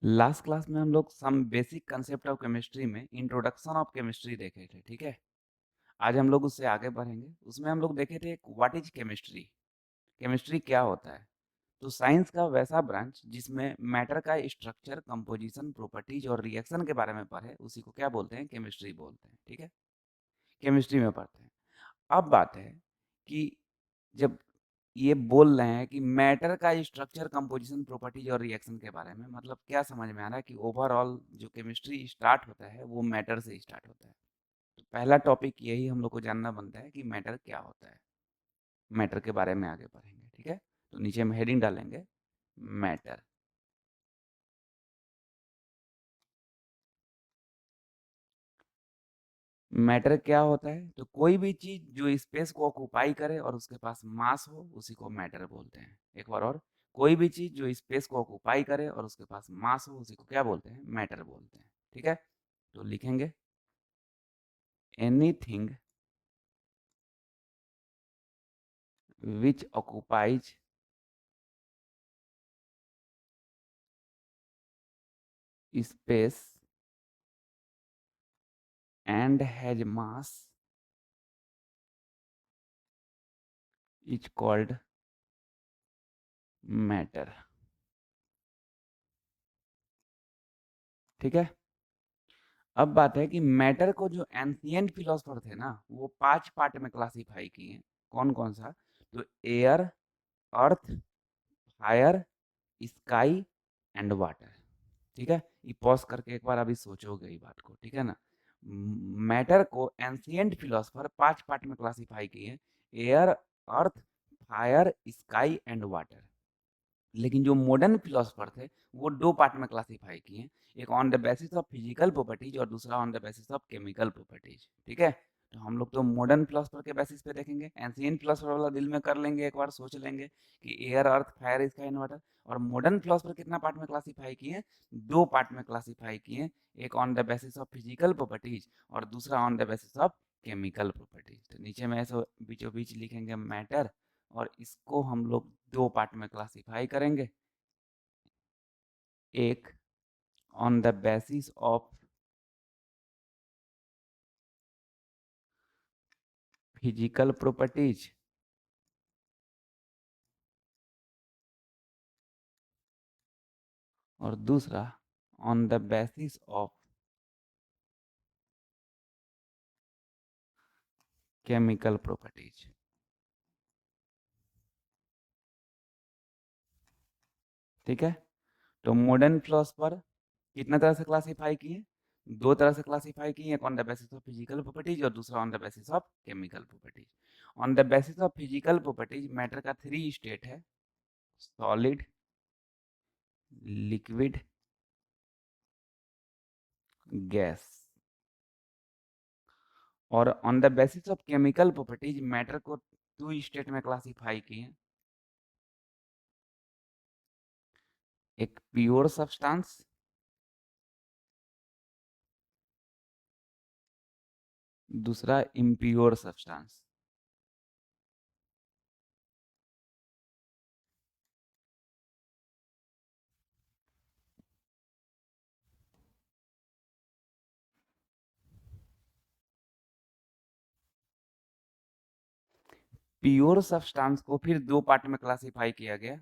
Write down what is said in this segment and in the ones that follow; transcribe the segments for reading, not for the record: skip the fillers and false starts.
Last class में हम लोग some basic concept of chemistry में इंट्रोडक्शन ऑफ केमिस्ट्री देखे थे, ठीक है। आज हम लोग उससे आगे बढ़ेंगे। उसमें हम लोग देखे थे व्हाट इज केमिस्ट्री, केमिस्ट्री क्या होता है। तो साइंस का वैसा ब्रांच जिसमें मैटर का स्ट्रक्चर, कंपोजिशन, प्रॉपर्टीज और रिएक्शन के बारे में पढ़े, उसी को क्या बोलते हैं, केमिस्ट्री बोलते हैं, ठीक है। केमिस्ट्री में पढ़ते हैं। अब बात है कि जब ये बोल रहे हैं कि मैटर का स्ट्रक्चर, कंपोजिशन, प्रॉपर्टीज और रिएक्शन के बारे में, मतलब क्या समझ में आ रहा है कि ओवरऑल जो केमिस्ट्री स्टार्ट होता है वो मैटर से स्टार्ट होता है। तो पहला टॉपिक यही हम लोग को जानना बनता है कि मैटर क्या होता है। मैटर के बारे में आगे बढ़ेंगे, ठीक है। तो नीचे में हेडिंग डालेंगे मैटर। मैटर क्या होता है, तो कोई भी चीज जो स्पेस को ऑक्यूपाई करे और उसके पास मास हो, उसी को मैटर बोलते हैं। एक बार और, कोई भी चीज जो स्पेस को ऑक्यूपाई करे और उसके पास मास हो, उसी को क्या बोलते हैं, मैटर बोलते हैं, ठीक है। तो लिखेंगे anything which occupies space and has mass is called matter, ठीक है। अब बात है कि मैटर को जो एंशिएंट फिलोसफर थे ना, वो 5 पार्ट में क्लासिफाई किए। कौन कौन सा, तो air, earth, fire, sky and water, ठीक है। ये पॉज करके एक बार अभी सोचोगे ये बात को, ठीक है ना। मैटर को एंशिएंट फिलोसफर 5 पार्ट में क्लासिफाई किए, air, earth, fire, sky and water. लेकिन जो मॉडर्न फिलोसफर थे वो 2 पार्ट में क्लासिफाई किए, एक on the basis of physical properties और दूसरा on the basis of chemical properties, ठीक है। तो हम लोग तो मॉडर्न फिलोसफर के बेसिस पे देखेंगे। एंशिएंट फिलोसफर वाला दिल में कर लेंगे, एक बार सोच लेंगे कि air, earth, fire, sky and water. और मॉडर्न फिलोसफर कितना पार्ट में क्लासिफाई किए, 2 पार्ट में क्लासिफाई किए, एक on the basis of physical properties और दूसरा on the basis of chemical properties. तो नीचे में ऐसे बीचों बीच लिखेंगे मैटर, और इसको हम लोग 2 पार्ट में क्लासिफाई करेंगे, एक on the basis of physical properties और दूसरा on the basis of chemical properties, ठीक है। तो मॉडर्न फिलोसफर कितना तरह से क्लासिफाई किए, 2 तरह से क्लासिफाई किए, एक on the basis of physical properties और दूसरा on the basis of chemical properties. On the basis of physical properties matter का 3 स्टेट है, सॉलिड, लिक्विड, गैस। और on the basis of chemical properties matter को 2 state में classify किए, एक pure substance, दूसरा इम्प्योर सब्सटेंस। प्योर सब्सटेंस को फिर 2 पार्ट में क्लासिफाई किया गया,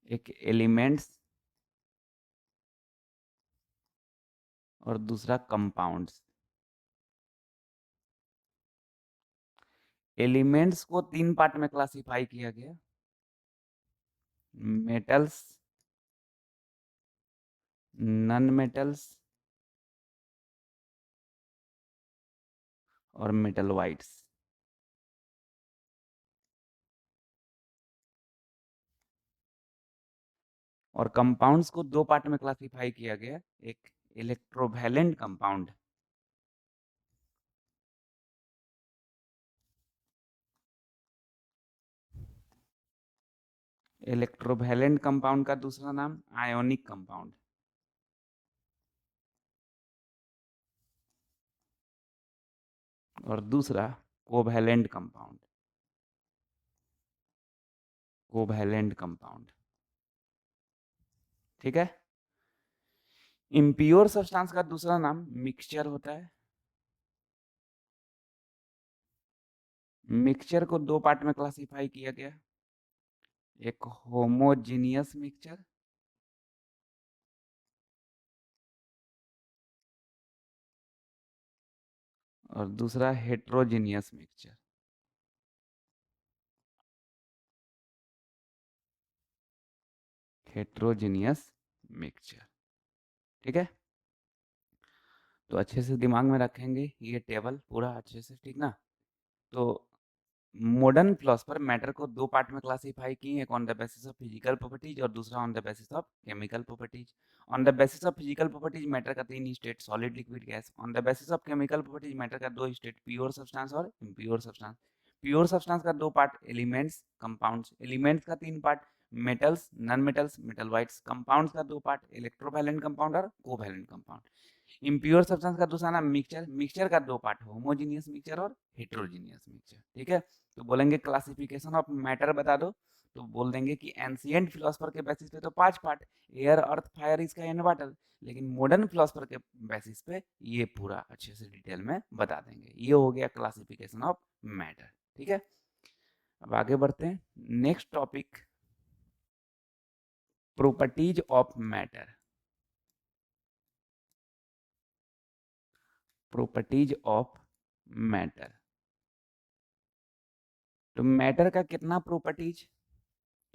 एक एलिमेंट्स और दूसरा कंपाउंड्स। एलिमेंट्स को 3 पार्ट में क्लासिफाई किया गया, मेटल्स, नॉन मेटल्स और मेटल वाइट्स। और कंपाउंड्स को 2 पार्ट में क्लासिफाई किया गया, एक इलेक्ट्रोवैलेंट कंपाउंड, इलेक्ट्रोवैलेंट कंपाउंड का दूसरा नाम आयोनिक कंपाउंड, और दूसरा कोवैलेंट कंपाउंड, कोवैलेंट कंपाउंड। ठीक है। इम्प्योर सब्सटेंस का दूसरा नाम मिक्सचर होता है। मिक्सचर को दो पार्ट में क्लासिफाई किया गया, एक होमोजीनियस मिक्सचर और दूसरा हेट्रोजीनियस मिक्सचर। हेट्रोजीनियस मिक्सचर, ठीक है। तो अच्छे से दिमाग में रखेंगे ये टेबल पूरा अच्छे से, ठीक ना। तो मॉडर्न फिलोसफर मैटर को दो पार्ट में क्लासिफाई किए, एक on the basis of physical properties और दूसरा on the basis of chemical properties. On the basis of physical properties matter का तीन state, solid, liquid, gas. On the basis of chemical properties matter का दो state, pure substance और impure substance. Pure substance का दो part, elements, compounds. Elements का तीन part, metals, non metals, metalloids. Compounds का दो पार्ट, इलेक्ट्रोवैलेंट कंपाउंड और कोवैलेंट कंपाउंड। इम्प्योर सब्सटेंस का दूसरा नाम मिक्सचर। मिक्सचर का दो पार्ट, होमोजीनियस मिक्सचर और हेट्रोजीनियस मिक्सचर, ठीक है। तो बोलेंगे क्लासिफिकेशन ऑफ मैटर बता दो, तो बोल देंगे कि एंशिएंट फिलोसफर के बेसिस पे तो पांच part, air, earth, fire, sky and water. लेकिन मॉडर्न फिलोसफर के बेसिस पे ये पूरा अच्छे से डिटेल में बता देंगे। ये हो गया क्लासिफिकेशन ऑफ मैटर, ठीक है। अब आगे बढ़ते हैं, next topic, properties of matter. Properties of matter. तो मैटर का कितना प्रॉपर्टीज,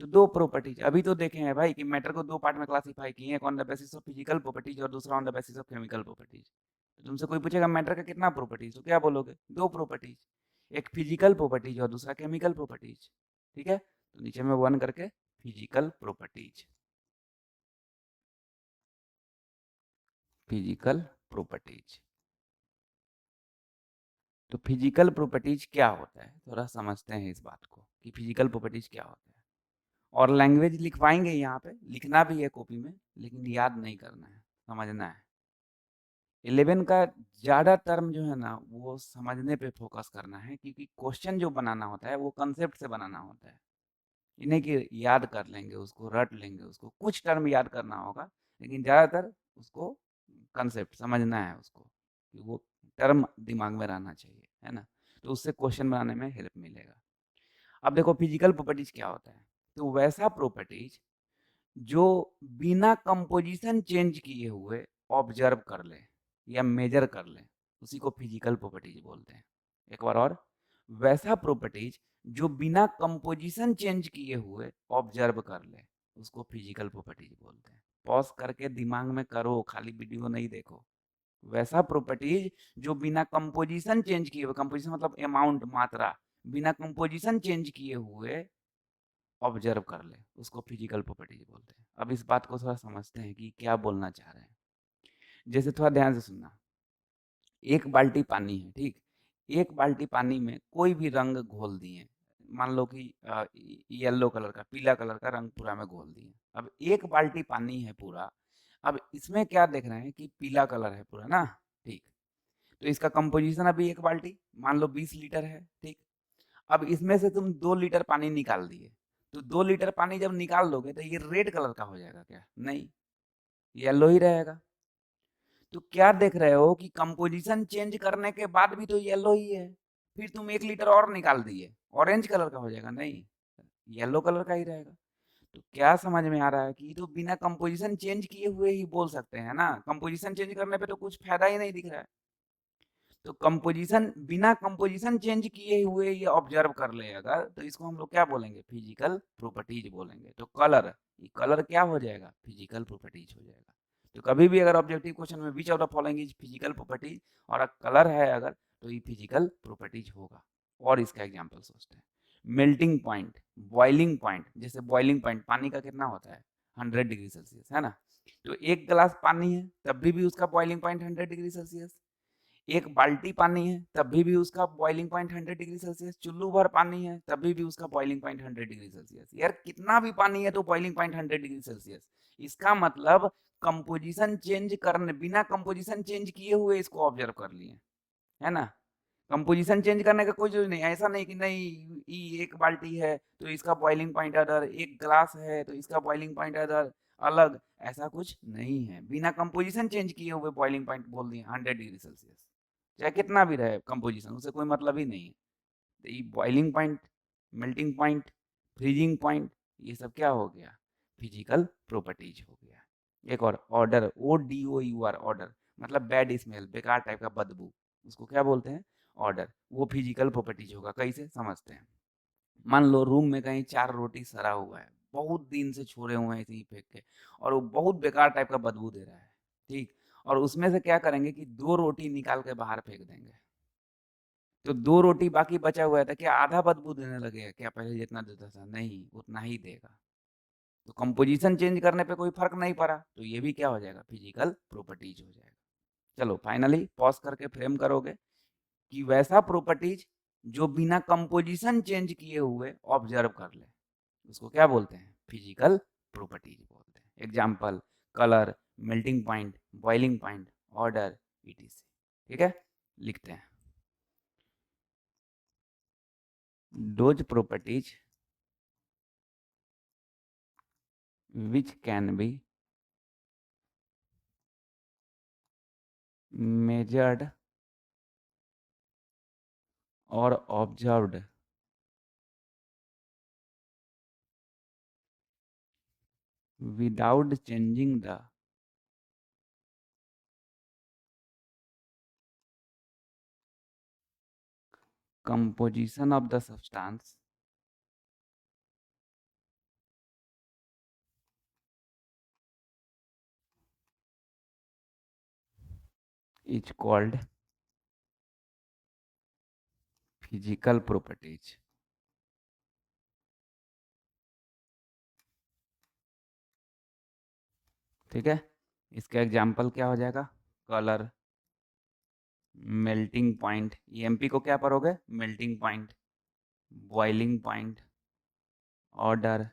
तो दो प्रॉपर्टीज। अभी तो देखे हैं भाई कि मैटर को दो पार्ट में क्लासिफाई किए, एक on the basis of physical properties और दूसरा on the basis of chemical properties. तो तुमसे कोई पूछेगा मैटर का कितना प्रॉपर्टीज, तो क्या बोलोगे, दो प्रॉपर्टीज, एक फिजिकल प्रॉपर्टीज और दूसरा केमिकल प्रॉपर्टीज, ठीक है। तो नीचे में वन करके फिजिकल प्रॉपर्टीज, फिजिकल प्रॉपर्टीज। तो फिजिकल प्रॉपर्टीज क्या होता है, थोड़ा समझते हैं इस बात को कि फिजिकल प्रॉपर्टीज क्या होता है। और लैंग्वेज लिखवाएंगे, यहाँ पे लिखना भी है कॉपी में, लेकिन याद नहीं करना है, समझना है। 11 का ज़्यादा टर्म जो है ना वो समझने पे फोकस करना है, क्योंकि क्वेश्चन जो बनाना होता है वो कंसेप्ट से बनाना होता है। इन्हें कि याद कर लेंगे उसको, रट लेंगे उसको, कुछ टर्म याद करना होगा, लेकिन ज़्यादातर उसको कंसेप्ट समझना है उसको, कि वो टर्म दिमाग में रहना चाहिए, है ना। तो उससे क्वेश्चन बनाने में हेल्प मिलेगा। अब देखो फिजिकल प्रॉपर्टीज क्या होता है, तो वैसा प्रॉपर्टीज जो बिना कंपोजिशन चेंज किए हुए ऑब्जर्व कर ले या मेजर कर ले, उसी को फिजिकल प्रॉपर्टीज बोलते हैं। एक बार और, वैसा प्रॉपर्टीज जो बिना कंपोजिशन चेंज किए हुए ऑब्जर्व कर ले, उसको फिजिकल प्रॉपर्टीज बोलते हैं। पॉज करके दिमाग में करो, खाली वीडियो नहीं देखो। वैसा प्रॉपर्टीज जो बिना कंपोजिशन चेंज किए हुए, कंपोजिशन मतलब अमाउंट, मात्रा, बिना कंपोजिशन चेंज किए हुए ऑब्जर्व कर ले, उसको फिजिकल प्रॉपर्टीज बोलते हैं। अब इस बात को थोड़ा समझते हैं कि क्या बोलना चाह रहे हैं। जैसे थोड़ा ध्यान से सुनना, एक बाल्टी पानी है, ठीक। एक बाल्टी पानी में कोई भी रंग घोल दिए, मान लो कि येलो कलर का, पीला कलर का रंग पूरा में घोल दिए। अब एक बाल्टी पानी है पूरा, अब इसमें क्या देख रहे हैं कि पीला कलर है पूरा ना, ठीक। तो इसका कंपोजिशन अभी एक बाल्टी मान लो 20 लीटर है, ठीक। अब इसमें से तुम 2 लीटर पानी निकाल दिए, तो 2 लीटर पानी जब निकाल दोगे तो ये रेड कलर का हो जाएगा क्या, नहीं, येलो ही रहेगा। तो क्या देख रहे हो कि कंपोजिशन चेंज करने के बाद भी तो येलो ही है। फिर तुम 1 लीटर और निकाल दिए, ऑरेंज कलर का हो जाएगा, नहीं, येलो कलर का ही रहेगा। तो क्या समझ में आ रहा है कि ये तो बिना कंपोजिशन चेंज किए हुए ही बोल सकते हैं ना, कंपोजिशन चेंज करने पे तो कुछ फायदा ही नहीं दिख रहा है। तो कंपोजिशन, बिना कंपोजिशन चेंज किए हुए ये ऑब्जर्व कर ले अगर, तो इसको हम लोग क्या बोलेंगे, फिजिकल प्रॉपर्टीज बोलेंगे। तो कलर, ये कलर क्या हो जाएगा, फिजिकल प्रॉपर्टीज हो जाएगा। तो कभी भी अगर ऑब्जेक्टिव क्वेश्चन में which of the following is physical properties और कलर है अगर, तो ये फिजिकल प्रॉपर्टीज होगा। और इसका एग्जाम्पल सोचते हैं, मेल्टिंग पॉइंट, बॉइलिंग पॉइंट। जैसे बॉइलिंग पॉइंट पानी का कितना होता है, 100 डिग्री सेल्सियस, है ना। तो एक गिलास पानी है तब भी उसका बॉइलिंग पॉइंट 100 डिग्री सेल्सियस। एक बाल्टी पानी है तभी भी उसका बॉइलिंग पॉइंट 100 डिग्री सेल्सियस। चुल्लू भर पानी है तभी भी उसका बॉइलिंग पॉइंट 100 डिग्री सेल्सियस। यार कितना भी पानी है तो बॉइलिंग पॉइंट 100 डिग्री सेल्सियस। इसका मतलब कंपोजिशन चेंज करने, बिना कंपोजिशन चेंज किए हुए इसको ऑब्जर्व कर लिए, है ना। कंपोजिशन चेंज करने का कोई जरूरी नहीं, ऐसा नहीं कि नहीं एक बाल्टी है तो इसका बॉइलिंग पॉइंट अदर, एक ग्लास है तो इसका बॉइलिंग पॉइंट अदर, अलग, ऐसा कुछ नहीं है। बिना कंपोजिशन चेंज किए हुए बॉइलिंग पॉइंट बोल दिए 100 डिग्री सेल्सियस, चाहे कितना भी रहे कंपोजिशन, उससे कोई मतलब ही नहीं है। तो ये boiling point, melting point, freezing point, ये सब क्या हो गया, फिजिकल प्रॉपर्टीज हो गया। एक और ऑर्डर, ODOUR, ऑर्डर मतलब बैड स्मेल, बेकार टाइप का बदबू, उसको क्या बोलते हैं, ऑर्डर। वो फिजिकल प्रॉपर्टीज होगा। कैसे समझते हैं, मान लो रूम में कहीं 4 रोटी सड़ा हुआ है, बहुत दिन से छोड़े हुए हैं ऐसे ही फेंक के, और वो बहुत बेकार टाइप का बदबू दे रहा है, ठीक, और उसमें से क्या करेंगे कि 2 रोटी निकाल के बाहर फेंक देंगे, तो 2 रोटी बाकी बचा हुआ है, तो क्या आधा बदबू देने लगेगा क्या, पहले जितना देता था, नहीं, उतना ही देगा। तो कंपोजिशन चेंज करने पे कोई फर्क नहीं पड़ा, तो ये भी क्या हो जाएगा, फिजिकल प्रॉपर्टीज हो जाएगा। चलो फाइनली पॉज करके फ्रेम करोगे कि वैसा प्रॉपर्टीज जो बिना कंपोजिशन चेंज किए हुए ऑब्जर्व कर ले, उसको क्या बोलते हैं, फिजिकल प्रॉपर्टीज बोलते हैं। Example, colour, melting point, boiling point, order, etc. ठीक है, लिखते हैं, those properties which can be measured or observed without changing the composition of the substance is called physical properties। ठीक है, इसका एग्जाम्पल क्या हो जाएगा, कलर, मेल्टिंग पॉइंट, EMP को क्या पढ़ोगे, melting point, boiling point, order,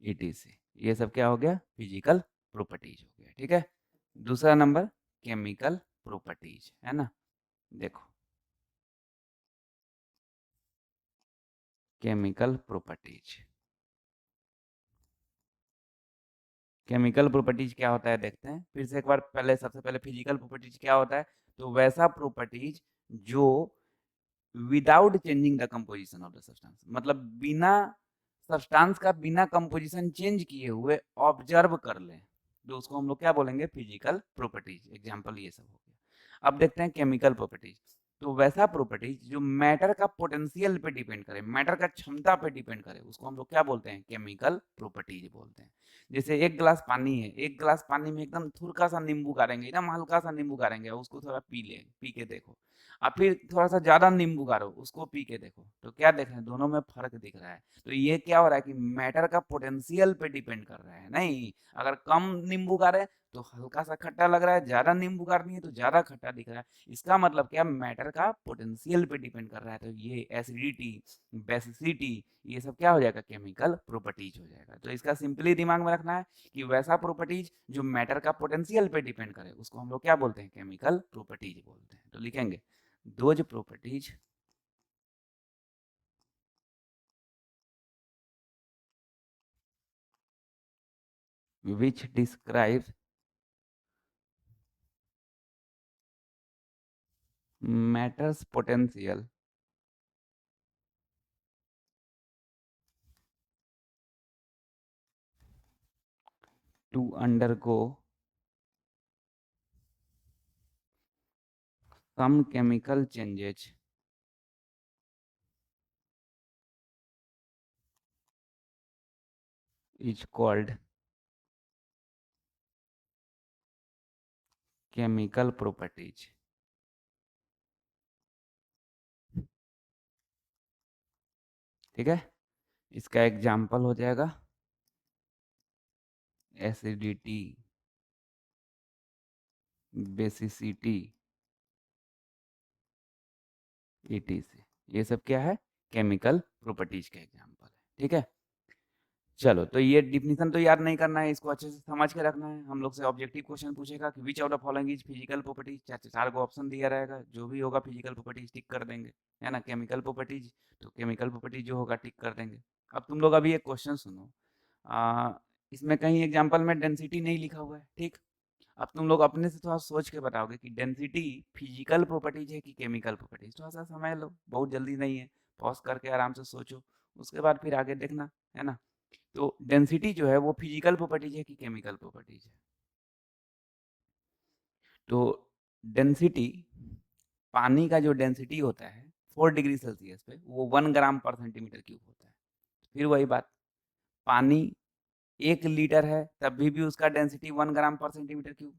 ETC, ये सब क्या हो गया, फिजिकल प्रॉपर्टीज हो गया। ठीक है, दूसरा नंबर केमिकल प्रॉपर्टीज है ना, देखो केमिकल प्रॉपर्टीज, केमिकल प्रॉपर्टीज क्या होता है देखते हैं फिर से एक बार। पहले सबसे पहले फिजिकल प्रॉपर्टीज क्या होता है, तो वैसा प्रॉपर्टीज जो without changing the composition of the substance, मतलब बिना सब्सटेंस का बिना कंपोजिशन चेंज किए हुए ऑब्जर्व कर ले, तो उसको हम लोग क्या बोलेंगे, फिजिकल प्रॉपर्टीज। एग्जांपल ये सब हो गया। अब देखते हैं केमिकल प्रॉपर्टीज, तो वैसा प्रॉपर्टीज जो मैटर का पोटेंशियल पे डिपेंड करे, मैटर का क्षमता पे डिपेंड करे, उसको हम लोग क्या बोलते हैं, केमिकल प्रॉपर्टीज बोलते हैं। जैसे एक गिलास पानी है, एक गिलास पानी में एकदम थोड़ा सा नींबू गाड़ेंगे, एकदम हल्का सा नींबू गाड़ेंगे, उसको थोड़ा पी ले, पी के देखो, और फिर थोड़ा सा ज्यादा नींबू गाड़ो, उसको पी के देखो, तो क्या देख रहे हैं, दोनों में फर्क दिख रहा है। तो ये क्या हो रहा है कि मैटर का पोटेंशियल पे डिपेंड कर रहा है, नहीं, अगर कम नींबू गाड़े तो हल्का सा खट्टा लग रहा है, ज्यादा नींबू गाड़नी है तो ज्यादा खट्टा दिख रहा है। इसका मतलब क्या, मैटर का पोटेंशियल पे डिपेंड कर रहा है। तो ये एसिडिटी, बेसिसिटी, ये सब क्या हो जाएगा, केमिकल प्रॉपर्टीज हो जाएगा। तो इसका सिंपली दिमाग में रखना है कि वैसा प्रॉपर्टीज जो मैटर का पोटेंशियल पे डिपेंड करे, उसको हम लोग क्या बोलते हैं, केमिकल प्रॉपर्टीज बोलते हैं। तो लिखेंगे those properties which describe matter's potential to undergo some chemical changes is called chemical properties। ठीक है, इसका एग्जाम्पल हो जाएगा एसिडिटी, बेसिसिटी, ETC, ये सब क्या है, केमिकल प्रॉपर्टीज का एग्जाम्पल है। ठीक है, चलो तो ये डिफिनीशन तो याद नहीं करना है, इसको अच्छे से समझ के रखना है। हम लोग से ऑब्जेक्टिव क्वेश्चन पूछेगा कि विच out of following is physical properties, चार को ऑप्शन दिया रहेगा, जो भी होगा फिजिकल प्रॉपर्टीज टिक कर देंगे, है ना। केमिकल प्रॉपर्टीज, तो केमिकल प्रॉपर्टीज जो होगा टिक कर देंगे। अब तुम लोग अभी एक क्वेश्चन सुनो, इसमें कहीं एग्जाम्पल में डेंसिटी नहीं लिखा हुआ है, ठीक। अब तुम लोग अपने से थोड़ा सोच के बताओगे कि डेंसिटी फिजिकल प्रॉपर्टीज है कि केमिकल प्रॉपर्टीज। थोड़ा सा समय लो, बहुत जल्दी नहीं है, पॉज करके आराम से सोचो, उसके बाद फिर आगे देखना, है ना। तो डेंसिटी जो है वो फिजिकल प्रॉपर्टीज है कि केमिकल प्रॉपर्टीज है। तो डेंसिटी, पानी का जो डेंसिटी होता है 4 डिग्री सेल्सियस पे वो 1 ग्राम/सेंटीमीटर क्यूब होता है। फिर वही बात, पानी 1 लीटर है तब भी उसका डेंसिटी 1 ग्राम/सेंटीमीटर क्यूब,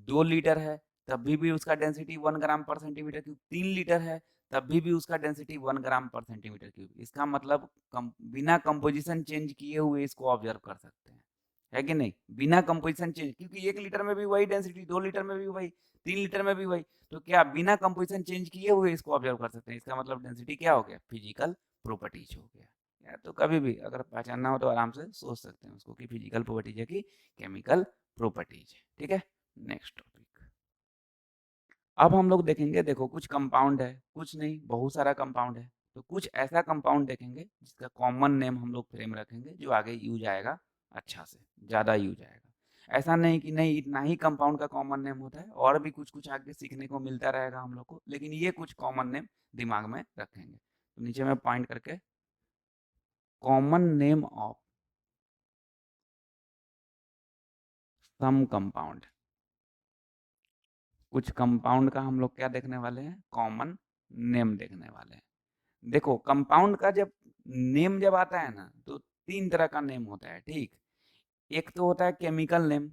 2 लीटर है तब भी उसका डेंसिटी 1 ग्राम/सेंटीमीटर क्यूब, 3 लीटर है तब भी उसका डेंसिटी 1 ग्राम/सेंटीमीटर क्यूब। इसका मतलब बिना कंपोजिशन चेंज किए हुए इसको ऑब्जर्व कर सकते हैं, है कि नहीं। बिना कंपोजिशन चेंज, क्योंकि 1 लीटर में भी वही डेंसिटी, 2 लीटर में भी वही, 3 लीटर में भी वही, तो क्या बिना कंपोजिशन चेंज किए हुए इसको ऑब्जर्व कर सकते हैं। इसका मतलब डेंसिटी क्या हो गया, फिजिकल प्रॉपर्टीज हो गया। या तो कभी भी अगर पहचानना हो तो आराम से सोच सकते हैं उसको कि फिजिकल प्रॉपर्टीज है कि केमिकल प्रॉपर्टीज है, ठीक है। नेक्स्ट टॉपिक, अब हम लोग देखेंगे, देखो कुछ कंपाउंड है, कुछ नहीं बहुत सारा कंपाउंड है, तो कुछ ऐसा कंपाउंड देखेंगे जिसका कॉमन नेम हम लोग फ्रेम रखेंगे जो आगे यूज आएगा, अच्छा से ज़्यादा यूज आएगा। ऐसा नहीं कि नहीं इतना ही कंपाउंड का कॉमन नेम होता है, और भी कुछ कुछ आगे सीखने को मिलता रहेगा हम लोग को, लेकिन ये कुछ कॉमन नेम दिमाग में रखेंगे। तो नीचे में पॉइंट करके, common name of some compound, कुछ कंपाउंड का हम लोग क्या देखने वाले हैं, कॉमन नेम देखने वाले हैं। देखो कंपाउंड का जब नेम जब आता है ना तो 3 तरह का नेम होता है, ठीक। एक तो होता है केमिकल नेम,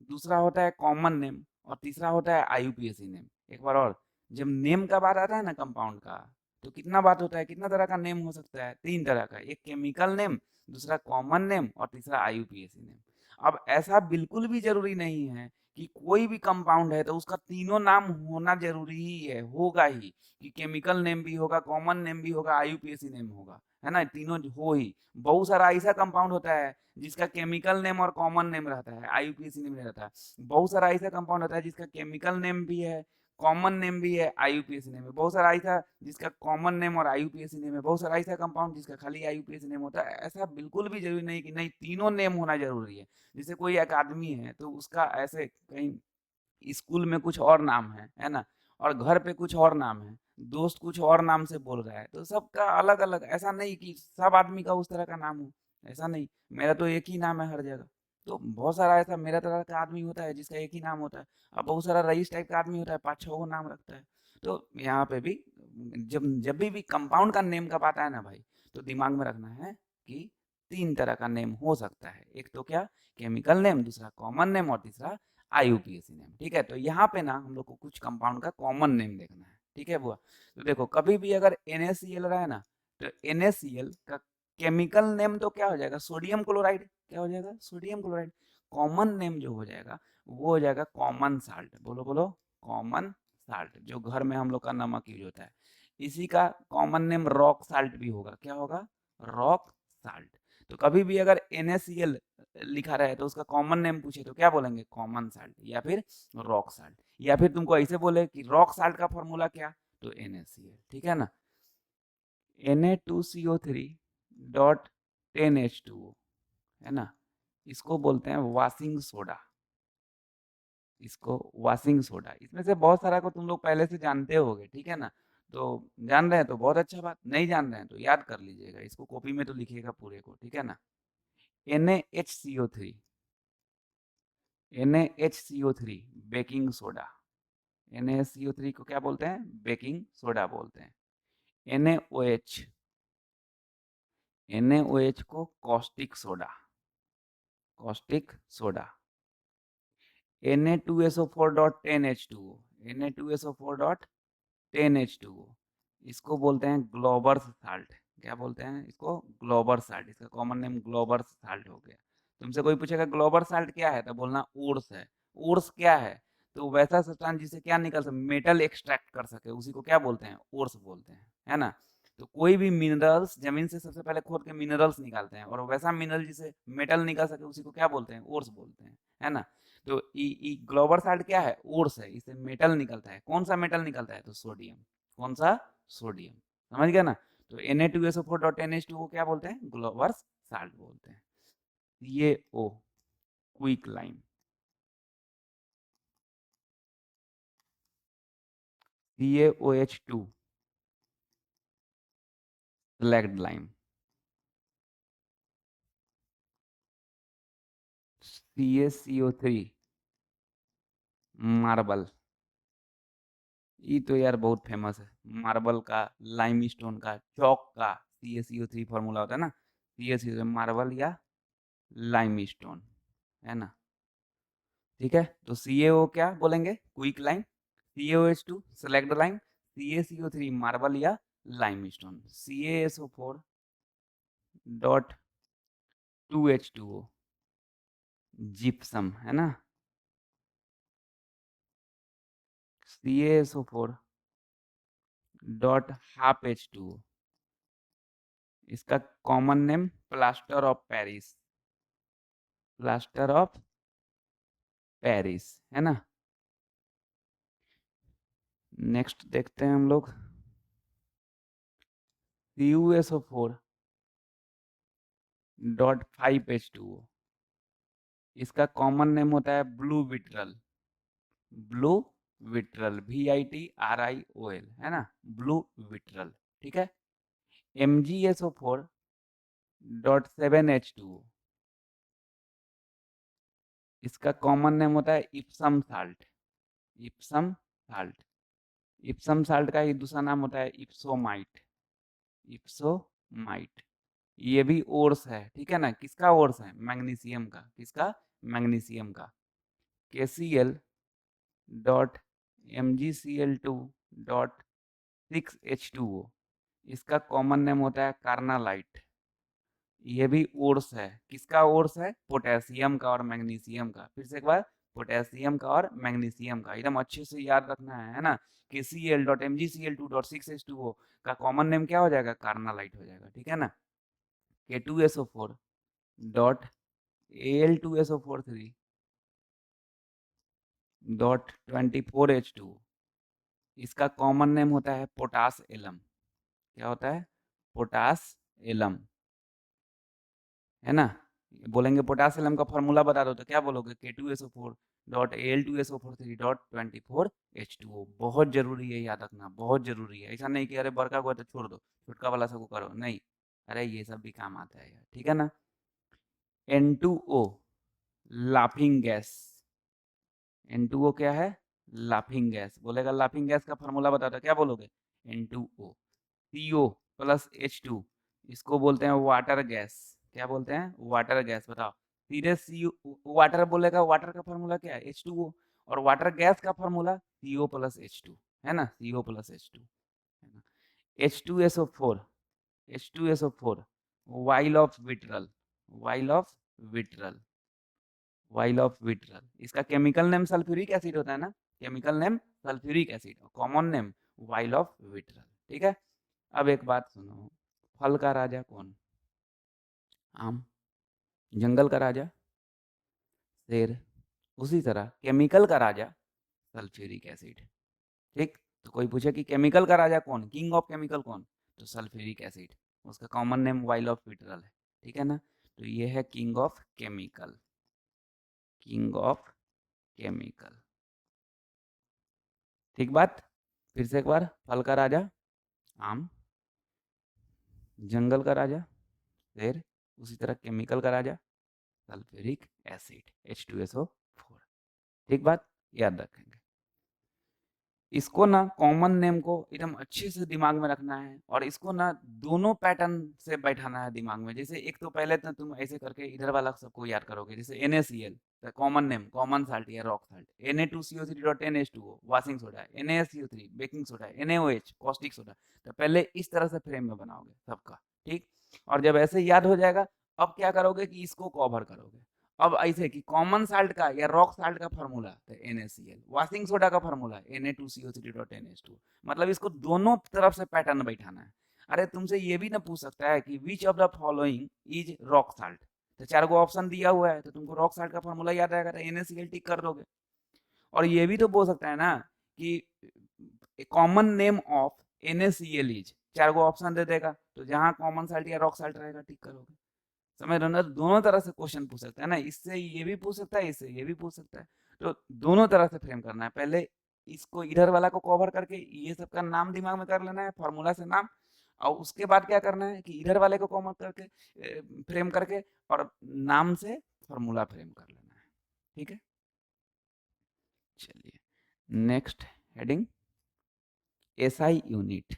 दूसरा होता है कॉमन नेम, और तीसरा होता है आईयूपीएसी नेम। एक बार और, जब नेम का बात आता है ना कंपाउंड का, तो कितना बात होता है, कितना तरह का नेम हो सकता है, 3 तरह का, एक केमिकल नेम, दूसरा कॉमन नेम, और तीसरा आईयूपीएसी नेम। अब ऐसा बिल्कुल भी जरूरी नहीं है कि कोई भी कंपाउंड है तो उसका तीनों नाम होना जरूरी ही है, होगा ही, कि केमिकल नेम भी होगा, कॉमन नेम भी होगा, आईयूपीएसी नेम होगा, है ना, तीनों हो ही। बहुत सारा ऐसा कंपाउंड होता है जिसका केमिकल नेम और कॉमन नेम रहता है, आईयूपीएसी नेम नहीं रहता है। बहुत सारा ऐसा कंपाउंड होता है जिसका केमिकल नेम भी है, कॉमन नेम भी है, आईयूपीएसी नेम है। बहुत सारा ऐसा जिसका कॉमन नेम और आईयूपीएसी नेम है। बहुत सारा ऐसा कंपाउंड जिसका खाली आईयूपीएसी नेम होता है। ऐसा बिल्कुल भी जरूरी नहीं कि नहीं तीनों नेम होना जरूरी है। जैसे कोई एक आदमी है तो उसका ऐसे कहीं स्कूल में कुछ और नाम है ना, और घर पे कुछ और नाम है, दोस्त कुछ और नाम से बोल रहा है, तो सबका अलग अलग, ऐसा नहीं कि सब आदमी का उस तरह का नाम हो, ऐसा नहीं। मेरा तो एक ही नाम है हर जगह, तो बहुत सारा ऐसा मेरा तरह का आदमी होता है जिसका एक ही नाम होता है। अब बहुत सारा रईस टाइप का आदमी होता है, 5-6 नाम रखता है। तो यहाँ पे भी जब जब भी कंपाउंड का नेम का बात आए ना भाई, तो दिमाग में रखना है कि 3 तरह का नेम हो सकता है। एक तो क्या, केमिकल नेम, दूसरा कॉमन नेम, और तीसरा आईयूपीएसी नेम, ठीक है। तो यहाँ पे ना हम लोग को कुछ कंपाउंड का कॉमन नेम देखना है, ठीक है बुआ। तो देखो कभी भी अगर NaCl रहा है ना, तो NaCl का केमिकल नेम तो क्या हो जाएगा, सोडियम क्लोराइड, क्या हो जाएगा, सोडियम क्लोराइड। कॉमन नेम जो हो जाएगा वो हो जाएगा कॉमन साल्ट, बोलो बोलो, कॉमन साल्ट, जो घर में हम लोग का नमक यूज होता है। इसी का कॉमन नेम रॉक साल्ट भी होगा, क्या होगा, रॉक साल्ट। तो कभी भी अगर NaCl लिखा रहे तो उसका कॉमन नेम पूछे तो क्या बोलेंगे, कॉमन साल्ट या फिर रॉक साल्ट। या फिर तुमको ऐसे बोले कि रॉक साल्ट का फॉर्मूला क्या, तो NaCl, ठीक है ना। Na2CO3 डॉट 10H2O, है ना, इसको बोलते हैं वॉशिंग सोडा, इसको वॉशिंग सोडा। इसमें से बहुत सारा को तुम लोग पहले से जानते होगे, ठीक है ना। तो जान रहे हैं तो बहुत अच्छा बात, नहीं जान रहे हैं तो याद कर लीजिएगा, इसको कॉपी में तो लिखिएगा पूरे को, ठीक है ना। NaHCO3, NaHCO3 baking soda, NaHCO3 को क्या बोलते हैं, बेकिंग सोडा बोलते हैं। NaOH, NaOH को caustic soda, caustic soda. Na2SO4.10H2O, Na2SO4.10H2O, इसको बोलते हैं ग्लोबर साल्ट। क्या बोलते हैं इसको, ग्लोबर साल्ट। इसका कॉमन नेम ग्लोबर साल्ट हो गया। तुमसे कोई पूछेगा ग्लोबर साल्ट क्या है, तो बोलना ऊर्स है। ऊर्स क्या है, तो वैसा सब्सटेंस जिसे क्या निकल सके, मेटल एक्सट्रैक्ट कर सके, उसी को क्या बोलते हैं, ऊर्स बोलते हैं, है ना। तो कोई भी मिनरल्स जमीन से सबसे पहले खोद के मिनरल्स निकालते हैं, और वैसा मिनरल जिसे मेटल निकल सके उसी को क्या बोलते हैं, ऊर्स बोलते हैं, है ना। तो ग्लोबर साल्ट क्या है, ऊर्स है, इससे मेटल निकलता है। कौन सा मेटल निकलता है, तो सोडियम। कौन सा, सोडियम, समझ गया ना। तो Na2SO4.NH2 को क्या बोलते हैं, ग्लोबर साल्ट बोलते हैं। CaO, quick lime, CaOH2 slagged lime, CaCO3 marble. ये तो यार बहुत फेमस है, मार्बल का, लाइमस्टोन का, चौक का CaCO3 फॉर्मूला होता है ना, CaCO3 मार्बल या लाइमस्टोन, है ना। ठीक है, तो CaO क्या बोलेंगे, quicklime, CaOH2 slaked lime, CaCO3 marble या limestone, CaSO4 dot 2H2O gypsum, है ना, CaSO4 डॉट हाफ H2O, इसका common name plaster of Paris, plaster of Paris, है ना। नेक्स्ट देखते हैं हम लोग, CuSO4 डॉट 5H2O, इसका कॉमन नेम होता है blue vitriol, blue vitriol, VITRIOL, है ना, ब्लू विट्रल। ठीक है, MgSO4 डॉट 7H2O, इसका कॉमन नेम होता है Epson salt, Epson salt, Epson salt का ही दूसरा नाम होता है इप्सोमाइट, इप्सोमाइट। ये भी ओर्स है, ठीक है ना, किसका ओर्स है, मैग्नीशियम का, किसका, मैग्नीशियम का, KCl dot MgCl2 dot 6H2O, इसका कॉमन नेम होता है कार्नालाइट। ये भी ओर्स है, किसका ओर्स है, पोटेशियम का और मैग्नीशियम का, फिर से एक बार, पोटेशियम का और मैग्नीशियम का, एकदम अच्छे से याद रखना है ना। KCl dot MgCl2 dot 6H2O का कॉमन नेम क्या हो जाएगा, कार्नालाइट हो जाएगा, ठीक है ना। K2SO4 dot Al2SO43 dot 24H2O, इसका कॉमन नेम होता है पोटास एलम, क्या होता है, पोटास एलम, है ना। बोलेंगे पोटास एलम का फॉर्मूला बता दो, तो क्या बोलोगे, K2SO4 dot Al2SO43 dot 24H2O। बहुत जरूरी है याद रखना, बहुत जरूरी है, ऐसा नहीं कि अरे बड़का को तो छोड़ दो, छोटका वाला सबको करो, नहीं, अरे ये सब भी काम आता है यार, ठीक है ना। N2O लाफिंग गैस, N2O क्या है, लाफिंग गैस, बोलेगा लाफिंग गैस का फॉर्मूला बता दो, क्या बोलोगे, N2O। CO प्लस H2, इसको बोलते हैं वाटर गैस, क्या बोलते हैं, वाटर गैस, बताओ। सीधे सी वाटर बोलेगा, वाटर का फॉर्मूला क्या है, H2O, और वाटर गैस का फॉर्मूला CO प्लस H2, है ना, CO प्लस H2, है ना। H2SO4, H2SO4 while of vitriol, while of vitriol, while of vitriol, इसका केमिकल नेम सल्फ्यूरिक एसिड होता है ना, chemical name sulphuric acid, common name while of vitriol, ठीक है। अब एक बात सुनो, फल का राजा कौन, आम, जंगल का राजा शेर, उसी तरह केमिकल का राजा सल्फ्यूरिक एसिड, ठीक। तो कोई पूछे कि केमिकल का राजा कौन, किंग ऑफ केमिकल कौन, तो सल्फ्यूरिक एसिड, उसका common name while of vitriol है, ठीक है ना। तो ये है king of chemical, king of chemical, ठीक बात। फिर से एक बार, फल का राजा आम, जंगल का राजा शेर, उसी तरह केमिकल का राजा सल्फ्यूरिक एसिड H2SO4, ठीक बात, याद रखेंगे। इसको ना कॉमन नेम को एकदम अच्छे से दिमाग में रखना है, और इसको ना दोनों पैटर्न से बैठाना है दिमाग में। जैसे एक तो पहले तो तुम ऐसे करके इधर वाला सबको याद करोगे, जैसे NaCl common name, common salt या rock salt, Na2CO3.NH2O washing soda, NaSCO3 baking soda, NaOH caustic soda. तो पहले इस तरह से फ्रेम में बनाओगे सबका, ठीक। और जब ऐसे याद हो जाएगा, अब क्या करोगे कि इसको कवर करोगे। अब ऐसे कि कॉमन साल्ट का या रॉक साल्ट का फॉर्मूला तो NaCl, वॉशिंग सोडा का फॉर्मूला Na2CO3.NH2, मतलब इसको दोनों तरफ से पैटर्न बैठाना है। अरे तुमसे ये भी ना पूछ सकता है कि which of the following is rock salt, तो 4 गो ऑप्शन दिया हुआ है, तो तुमको रॉक साल्ट का फॉर्मूला याद रहेगा, तो NaCl टिक कर दोगे। और ये भी तो बोल सकता है ना कि common name of NaCl is, 4 गो ऑप्शन दे देगा, तो जहां कॉमन साल्ट या रॉक साल्ट रहेगा टिक करोगे। समझ रहे हो ना? दोनों तरह से क्वेश्चन पूछ सकता है ना, इससे ये भी पूछ सकता है, इससे ये भी पूछ सकता है। तो दोनों तरह से फ्रेम करना है। पहले इसको इधर वाला को कवर करके ये सब का नाम दिमाग में कर लेना है, फॉर्मूला से नाम, और उसके बाद क्या करना है कि इधर वाले को कॉमन करके फ्रेम करके और नाम से फॉर्मूला फ्रेम कर लेना है। ठीक है, चलिए next heading, SI unit.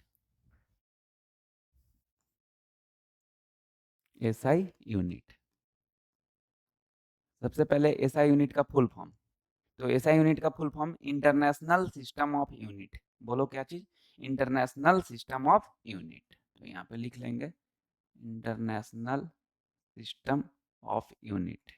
SI unit, सबसे पहले एसआई यूनिट का फुल फॉर्म। तो एसआई यूनिट का full form international system of unit. बोलो क्या चीज? International system of unit. तो यहाँ पे लिख लेंगे इंटरनेशनल सिस्टम ऑफ यूनिट।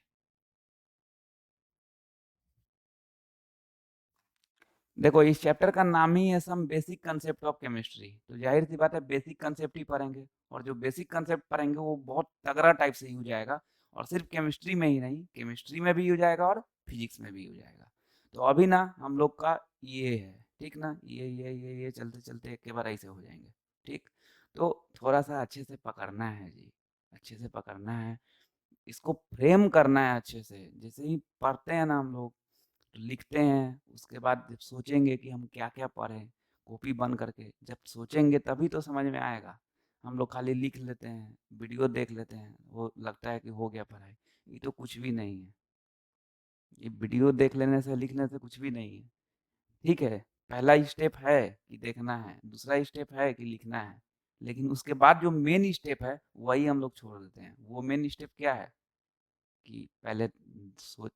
देखो इस चैप्टर का नाम ही है some basic concept of chemistry, तो जाहिर सी बात है बेसिक कंसेप्ट ही पढ़ेंगे, और जो बेसिक कंसेप्ट पढ़ेंगे वो बहुत तगड़ा टाइप से यूज आएगा, और सिर्फ केमिस्ट्री में ही नहीं, केमिस्ट्री में भी यूज आएगा और फिजिक्स में भी यूज आएगा। तो अभी ना हम लोग का ये है, ठीक ना, ये चलते चलते एक के बार ऐसे हो जाएंगे। ठीक, तो थोड़ा सा अच्छे से पकड़ना है जी, अच्छे से पकड़ना है, इसको फ्रेम करना है अच्छे से। जैसे ही पढ़ते हैं ना हम लोग, तो लिखते हैं, उसके बाद जब सोचेंगे कि हम क्या क्या पढ़ें, कॉपी बंद करके जब सोचेंगे तभी तो समझ में आएगा। हम लोग खाली लिख लेते हैं, वीडियो देख लेते हैं, वो लगता है कि हो गया पढ़ाई, ये तो कुछ भी नहीं है। ये वीडियो देख लेने से लिखने से कुछ भी नहीं है। ठीक है, पहला स्टेप है कि देखना है, दूसरा स्टेप है कि लिखना है, लेकिन उसके बाद जो मेन स्टेप है वही हम लोग छोड़ देते हैं। वो मेन स्टेप क्या है कि पहले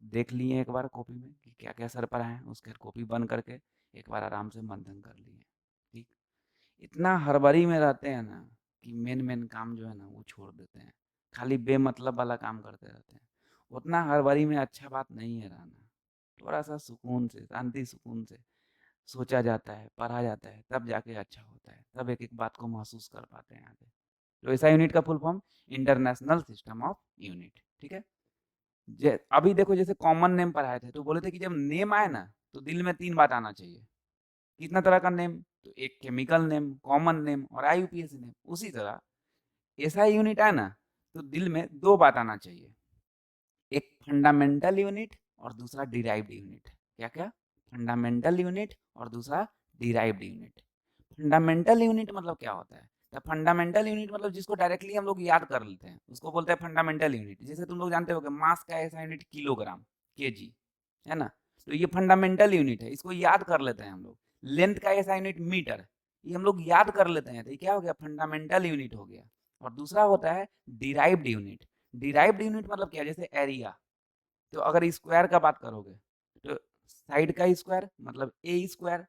देख लिए एक बार कॉपी में कि क्या क्या सर पढ़ाए हैं, उसके बाद कॉपी बंद करके एक बार आराम से मंथन कर लिए। ठीक, इतना हड़बड़ी में रहते हैं ना कि मेन मेन काम जो है ना वो छोड़ देते हैं, खाली बेमतलब वाला काम करते रहते हैं। उतना हड़बड़ी में अच्छा बात नहीं है रहना, थोड़ा सा सुकून से, शांति सुकून से सोचा जाता है, पढ़ा जाता है, तब जाके अच्छा होता है, तब एक एक बात को महसूस कर पाते हैं आगे। तो ऐसा यूनिट का full form international system of unit. ठीक है, अभी देखो जैसे कॉमन नेम पढ़ाए थे तो बोले थे कि जब नेम आए ना तो दिल में तीन बात आना चाहिए। कितना तरह का नेम? तो एक केमिकल नेम, कॉमन नेम और आईयूपीएसी नेम। उसी तरह ऐसा यूनिट आए ना तो दिल में दो बात आना चाहिए, एक फंडामेंटल यूनिट और दूसरा डिराइव्ड यूनिट। क्या क्या? फंडामेंटल यूनिट और दूसरा डिराइव्ड यूनिट। फंडामेंटल यूनिट मतलब क्या होता है? तो फंडामेंटल यूनिट मतलब जिसको डायरेक्टली हम लोग याद कर लेते हैं उसको बोलते हैं फंडामेंटल यूनिट। जैसे तुम लोग जानते हो कि मास का ऐसा यूनिट किलोग्राम, केजी, है ना? तो ये फंडामेंटल यूनिट है, इसको याद कर लेते हैं हम लोग। लेंथ का ऐसा यूनिट मीटर, ये हम लोग याद कर लेते हैं, तो ये क्या हो गया? फंडामेंटल यूनिट हो गया। और दूसरा होता है डिराइव्ड यूनिट। डिराइव्ड यूनिट मतलब क्या? जैसे एरिया, तो अगर स्क्वायर का बात करोगे तो साइड का स्क्वायर मतलब ए स्क्वायर,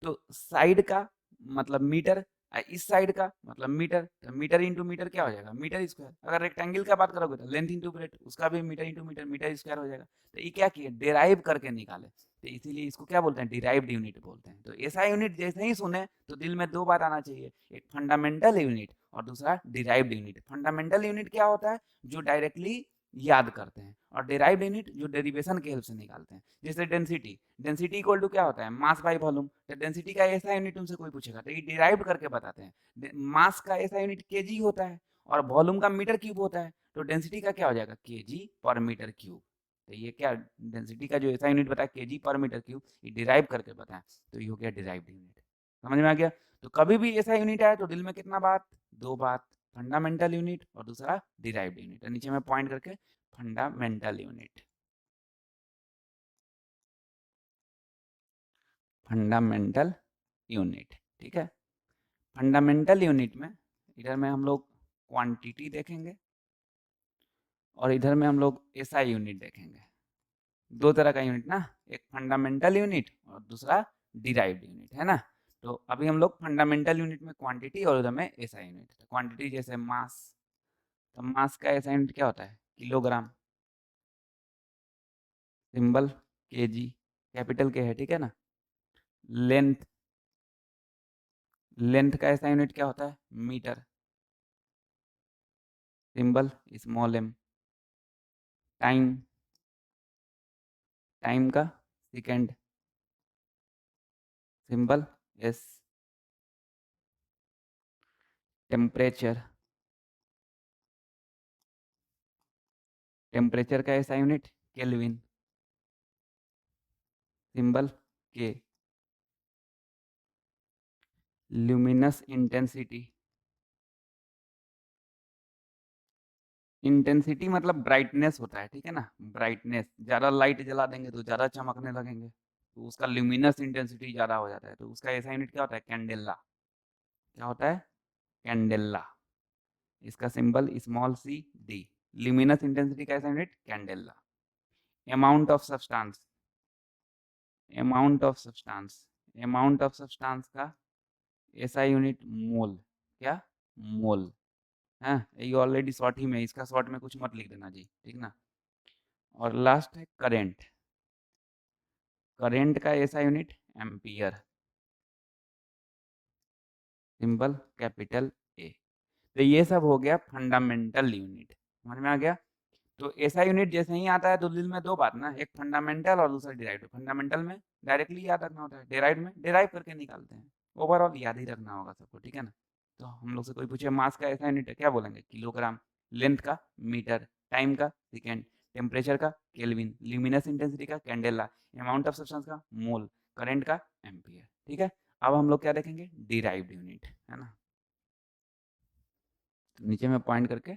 तो साइड का मतलब मीटर, इस साइड का मतलब मीटर, तो मीटर इंटू मीटर क्या हो जाएगा? Metre square. अगर रेक्टेंगल का बात करोगे तो लेंथ इंटू ब्रेथ, उसका भी metre into metre, metre square हो जाएगा। तो ये क्या किए? डिराइव करके निकाले, तो इसीलिए इसको क्या बोलते हैं? डिराइव्ड यूनिट बोलते हैं। तो ऐसा यूनिट जैसे ही सुने तो दिल में दो बात आना चाहिए, एक फंडामेंटल यूनिट और दूसरा डिराइव्ड यूनिट। फंडामेंटल यूनिट क्या होता है? जो डायरेक्टली याद करते हैं, और डिराइव्ड यूनिट जो डेरिवेशन के हेल्प से निकालते हैं। जैसे डेंसिटी, डेंसिटी इक्वल टू क्या होता है? Mass by volume. तो डेंसिटी का ऐसा यूनिट तुमसे कोई पूछेगा तो ये डिराइव करके बताते हैं। मास का ऐसा यूनिट केजी होता है और वॉल्यूम का मीटर क्यूब होता है, तो डेंसिटी का क्या हो जाएगा? केजी पर मीटर क्यूब। तो ये क्या, डेंसिटी का जो ऐसा यूनिट बताया केजी पर मीटर क्यूब, ये डिराइव करके बताया, तो ये हो गया डिराइव्ड यूनिट। समझ में आ गया? तो कभी भी ऐसा यूनिट आए तो दिल में कितना बात? दो बात, फंडामेंटल यूनिट और दूसरा डिराइव्ड यूनिट। नीचे में पॉइंट करके फंडामेंटल यूनिट, फंडामेंटल यूनिट। ठीक है, फंडामेंटल यूनिट में इधर में हम लोग क्वांटिटी देखेंगे और इधर में हम लोग एसआई यूनिट देखेंगे। दो तरह का यूनिट ना, एक फंडामेंटल यूनिट और दूसरा डिराइव्ड यूनिट, है ना? तो अभी हम लोग फंडामेंटल यूनिट में क्वांटिटी और उधर में एसआई यूनिट। तो क्वांटिटी जैसे मास, तो मास का एसआई यूनिट क्या होता है? किलोग्राम। सिंबल केजी, कैपिटल के है, ठीक है ना? लेंथ, लेंथ का एसआई यूनिट क्या होता है? Metre. Symbol small M. Time, time का second, symbol S. Temperature, temperature का SI unit kelvin, symbol K. Luminous intensity, intensity मतलब ब्राइटनेस होता है, ठीक है ना, ब्राइटनेस, ज़्यादा लाइट जला देंगे तो ज़्यादा चमकने लगेंगे, तो उसका ल्यूमिनस इंटेंसिटी ज़्यादा हो जाता है, तो उसका ऐसा यूनिट क्या होता है, कैंडेला। क्या होता है, कैंडेला। इसका symbol small c d. Luminous intensity का SI unit candela. Amount of substance, amount of substance, amount of substance का ऐसा यूनिट मोल। क्या, मोल। हाँ, ये ऑलरेडी शॉर्ट ही में, इसका शॉर्ट में कुछ मत लिख देना जी, ठीक ना। और लास्ट है करेंट, करेंट का SI unit ampere, symbol capital A. तो ये सब हो गया फंडामेंटल यूनिट, समझ में आ गया। तो ऐसा यूनिट जैसे ही आता है तो दिल में दो बात ना, एक फंडामेंटल और दूसरा डिराइव्ड। फंडामेंटल में डायरेक्टली याद रखना होता है, डिराइव्ड में डिराइव करके निकालते हैं। ओवरऑल याद ही रखना होगा सबको, ठीक है ना। तो हम लोग से कोई पूछे मास का ऐसा यूनिट है, क्या बोलेंगे, किलोग्राम। लेंथ का मीटर, टाइम का सेकेंड, टेम्परेचर का केल्विन, ल्यूमिनस इंटेंसिटी का कैंडेला, अमाउंट ऑफ सब्सटेंस का मोल, करंट का एम्पियर, ठीक है। अब हम लोग क्या देखेंगे, डिराइव्ड यूनिट, है ना। तो नीचे में पॉइंट करके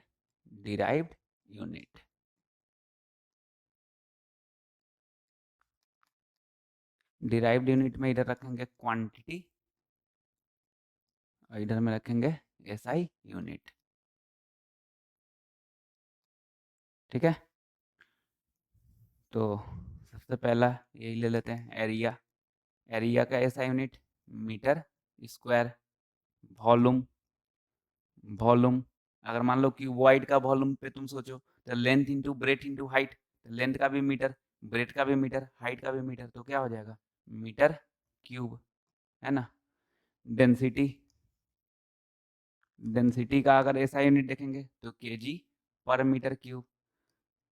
डिराइव्ड यूनिट, डिराइव्ड यूनिट में इधर रखेंगे क्वांटिटी और इधर में रखेंगे एसआई यूनिट, ठीक है। तो सबसे पहला यही ले लेते हैं, एरिया। एरिया का SI unit metre square. Volume, volume, अगर मान लो कि वाइड का वॉल्यूम पे तुम सोचो, तो length into breadth into height, तो लेंथ का भी मीटर, ब्रेथ का भी मीटर, हाइट का भी मीटर, तो क्या हो जाएगा, मीटर क्यूब, है ना। डेंसिटी, डेंसिटी का अगर ऐसा यूनिट देखेंगे तो केजी पर मीटर क्यूब।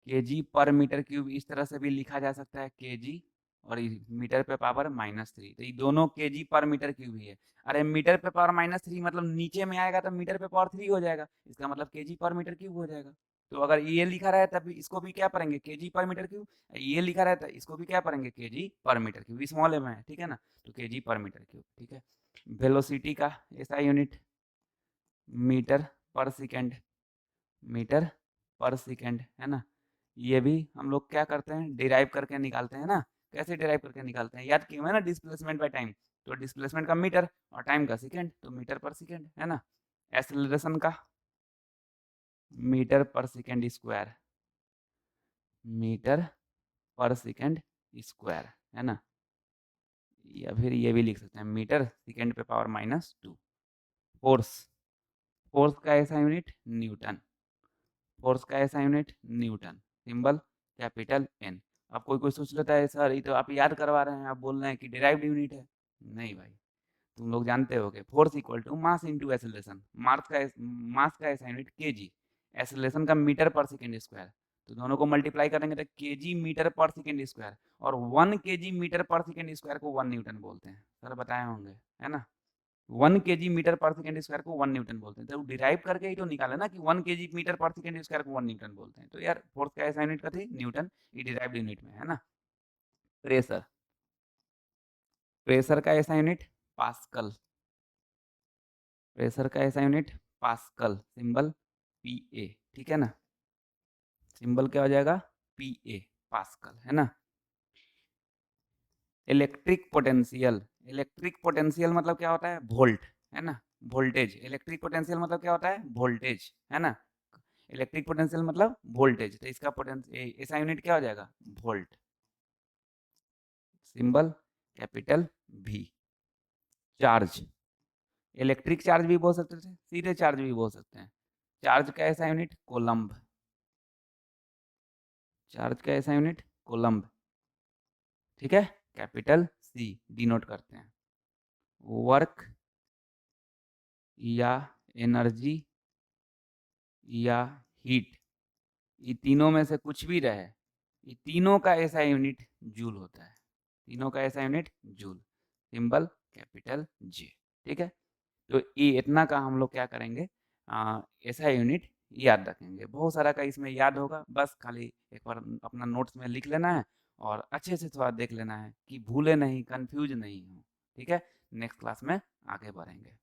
केजी पर मीटर क्यूब इस तरह से भी लिखा जा सकता है, केजी और मीटर पे पावर -3, तो ये दोनों केजी पर मीटर क्यूब ही है। अरे मीटर पे पावर -3 मतलब नीचे में आएगा तो मीटर पे पावर 3 हो जाएगा, इसका मतलब केजी पर मीटर क्यूब हो जाएगा। तो अगर ये लिखा रहा है तब इसको भी क्या पढ़ेंगे, केजी पर मीटर क्यूब। ये लिखा रहता है इसको भी क्या पढ़ेंगे, केजी पर मीटर क्यूब, स्मॉल में है, ठीक है ना, तो केजी पर मीटर क्यूब, ठीक है। वेलोसिटी का ऐसा यूनिट मीटर पर सेकेंड, मीटर पर सेकेंड, है ना। ये भी हम लोग क्या करते हैं, डिराइव करके निकालते हैं ना। कैसे डिराइव करके निकालते हैं, याद किए हुए ना, डिस्प्लेसमेंट बाय टाइम। तो डिस्प्लेसमेंट का मीटर और टाइम का सेकेंड, तो मीटर पर सेकेंड, है ना। एक्सेलरेशन का मीटर पर सेकेंड स्क्वायर, मीटर पर सेकेंड स्क्वायर, है ना। या फिर ये भी लिख सकते हैं मीटर सेकेंड पे पावर -2। फोर्स, फोर्स का ऐसा यूनिट न्यूटन, फोर्स का SI unit newton, symbol capital N. अब कोई कोई सोच लेता है सर ये तो आप याद करवा रहे हैं, आप बोल रहे हैं कि डिराइव्ड यूनिट है। नहीं भाई, तुम लोग जानते हो कि force equal to mass into acceleration. Mass का ऐसा यूनिट केजी, एसेलेरेशन का मीटर पर सेकेंड स्क्वायर, तो दोनों को मल्टीप्लाई करेंगे तो केजी मीटर पर सेकेंड स्क्वायर, और 1 केजी मीटर पर सेकेंड स्क्वायर को 1 न्यूटन बोलते हैं, सर बताए होंगे, है ना। 1 केजी मीटर पर सेकेंड स्क्वायर को 1 न्यूटन बोलते हैं, तो डिराइव करके ही तो निकाला ना कि 1 केजी मीटर पर सेकेंड स्क्वायर को 1 न्यूटन बोलते हैं। तो यार फोर्स का ऐसा यूनिट का थी न्यूटन, ये डिराइव्ड यूनिट में है ना। प्रेशर, प्रेशर का ऐसा यूनिट पास्कल, प्रेशर का SI unit pascal, symbol P A, ठीक है ना। सिंबल क्या हो जाएगा, पी ए, पास्कल, है ना। इलेक्ट्रिक पोटेंशियल, इलेक्ट्रिक पोटेंशियल मतलब क्या होता है, वोल्ट, है ना। वोल्टेज, इलेक्ट्रिक पोटेंशियल मतलब क्या होता है, वोल्टेज, है ना। इलेक्ट्रिक पोटेंशियल मतलब वोल्टेज, तो इसका पोटेंशियल ऐसा यूनिट क्या हो जाएगा, वोल्ट, सिंबल कैपिटल भी। चार्ज, इलेक्ट्रिक चार्ज भी बोल सकते थे, सीधे चार्ज भी बोल सकते हैं। चार्ज का ऐसा यूनिट कोलम्ब, चार्ज का ऐसा यूनिट कोलम्ब, ठीक है। कैपिटल सी डिनोट करते हैं। वर्क या एनर्जी या हीट, ये तीनों में से कुछ भी रहे, ये तीनों का ऐसा यूनिट जूल होता है, तीनों का SI unit joule, symbol capital J, ठीक है। तो ये इतना का हम लोग क्या करेंगे, ऐसा यूनिट याद रखेंगे। बहुत सारा का इसमें याद होगा, बस खाली एक बार अपना नोट्स में लिख लेना है और अच्छे से थोड़ा देख लेना है कि भूले नहीं, कंफ्यूज नहीं हो। ठीक है? नेक्स्ट क्लास में आगे बढ़ेंगे।